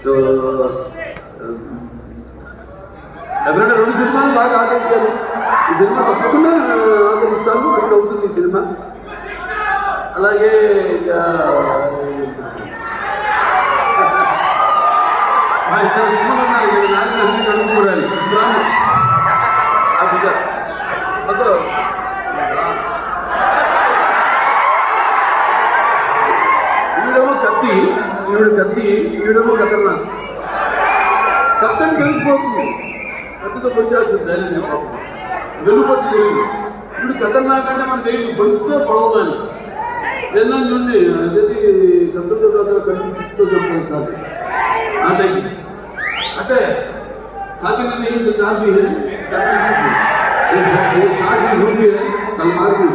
So ఎవరైనా 2 సినిమాలు బాగా ఆదరించారు. ఈ సినిమా తప్పకుండా ఆదరిస్తాను, అక్కడ అవుతుంది ఈ సినిమా. అలాగే ఇంకా అడుగుకోవాలి ఈవిడేమో కత్తి, ఈవిడేమో కత్తన్నా. కత్తని తెలిసిపోతుంది, కత్తితో వచ్చేస్తుంది ధైర్యం. వెలుపట్టి తెలియదు. ఇప్పుడు ఖతర్నాకంటే మనకు తెలియదు, బడుతో పడవదాన్ని నిన్న నుండి అదేది కత్తులతో కాదు కత్తి చుట్టూ చెప్పాలి సార్ ఆ టైం అంటే కాకి नहीं तो काल भी है ये साथ भी होगी है कल मार भी